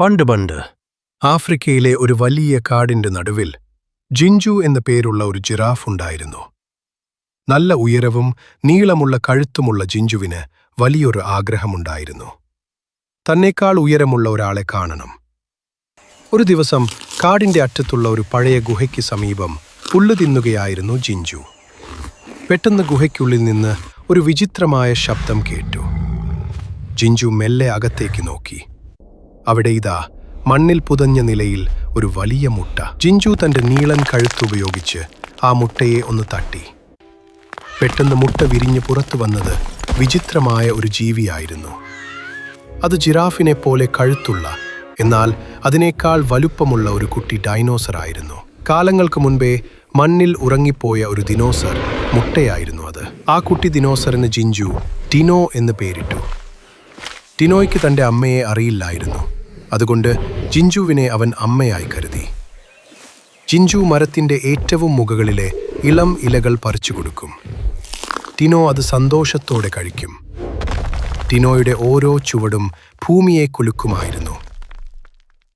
പണ്ട് ആഫ്രിക്കയിലെ ഒരു വലിയ കാടിന്റെ നടുവിൽ ജിഞ്ചു എന്ന പേരുള്ള ഒരു ജിറാഫ് ഉണ്ടായിരുന്നു. നല്ല ഉയരവും നീളമുള്ള കഴുത്തുമുള്ള ജിഞ്ചുവിന് വലിയൊരു ആഗ്രഹമുണ്ടായിരുന്നു. തന്നേക്കാൾ ഉയരമുള്ള ഒരാളെ കാണണം. ഒരു ദിവസം കാടിന്റെ അറ്റത്തുള്ള ഒരു പഴയ ഗുഹയ്ക്ക് സമീപം പുല്ല് തിന്നുകയായിരുന്നു ജിഞ്ചു. പെട്ടെന്ന് ഗുഹയ്ക്കുള്ളിൽ നിന്ന് ഒരു വിചിത്രമായ ശബ്ദം കേട്ടു. ജിഞ്ചു മെല്ലെ അകത്തേക്ക് നോക്കി. അവിടെ ഇതാ മണ്ണിൽ പുതഞ്ഞ നിലയിൽ ഒരു വലിയ മുട്ട. ജിഞ്ചു തന്റെ നീളൻ കഴുത്തുപയോഗിച്ച് ആ മുട്ടയെ ഒന്ന് തട്ടി. പെട്ടെന്ന് മുട്ട വിരിഞ്ഞ് പുറത്തു വന്നത് വിചിത്രമായ ഒരു ജീവിയായിരുന്നു. അത് ജിറാഫിനെ പോലെ കഴുത്തുള്ള, എന്നാൽ അതിനേക്കാൾ വലുപ്പമുള്ള ഒരു കുട്ടി ഡൈനോസർ ആയിരുന്നു. കാലങ്ങൾക്ക് മുൻപേ മണ്ണിൽ ഉറങ്ങിപ്പോയ ഒരു ദിനോസർ മുട്ടയായിരുന്നു അത്. ആ കുട്ടി ദിനോസറിന് ജിഞ്ചു ടിനോ എന്ന് പേരിട്ടു. ടിനോയ്ക്ക് തന്റെ അമ്മയെ അറിയില്ലായിരുന്നു. അതുകൊണ്ട് ജിഞ്ചുവിനെ അവൻ അമ്മയായി കരുതി. ജിഞ്ചു മരത്തിന്റെ ഏറ്റവും മുകളിലെ ഇളം ഇലകൾ പറിച്ചു കൊടുക്കും. ടിനോ അത് സന്തോഷത്തോടെ കഴിക്കും. ടിനോയുടെ ഓരോ ചുവടും ഭൂമിയെ കുലുക്കുമായിരുന്നു.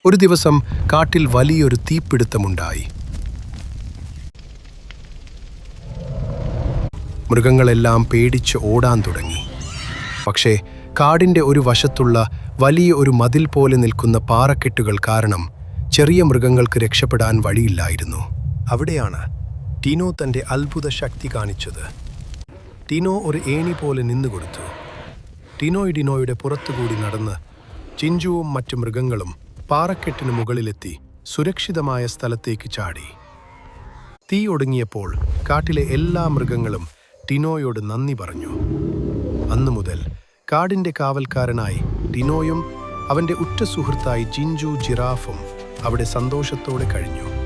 ഒരു ദിവസം കാട്ടിൽ വലിയൊരു തീപിടുത്തമുണ്ടായി. മൃഗങ്ങളെല്ലാം പേടിച്ച് ഓടാൻ തുടങ്ങി. പക്ഷേ കാടിന്റെ ഒരു വശത്തുള്ള വലിയ ഒരു മതിൽ പോലെ നിൽക്കുന്ന പാറക്കെട്ടുകൾ കാരണം ചെറിയ മൃഗങ്ങൾക്ക് രക്ഷപ്പെടാൻ വഴിയില്ലായിരുന്നു. അവിടെയാണ് ടിനോ തന്റെ അത്ഭുത ശക്തി കാണിച്ചത്. ടിനോ ഒരു ഏണി പോലെ നിന്നുകൊടുത്തു. ടിനോയുടെ പുറത്തുകൂടി നടന്ന് ജിഞ്ചുവും മറ്റു മൃഗങ്ങളും പാറക്കെട്ടിന് മുകളിലെത്തി സുരക്ഷിതമായ സ്ഥലത്തേക്ക് ചാടി. തീ ഒടുങ്ങിയപ്പോൾ കാട്ടിലെ എല്ലാ മൃഗങ്ങളും ടിനോയോട് നന്ദി പറഞ്ഞു. അന്നു മുതൽ കാടിന്റെ കാവൽക്കാരനായി ടിനോയും അവന്റെ ഉറ്റ സുഹൃത്തായി ജിഞ്ചു ജിറാഫും അവിടെ സന്തോഷത്തോടെ കഴിഞ്ഞു.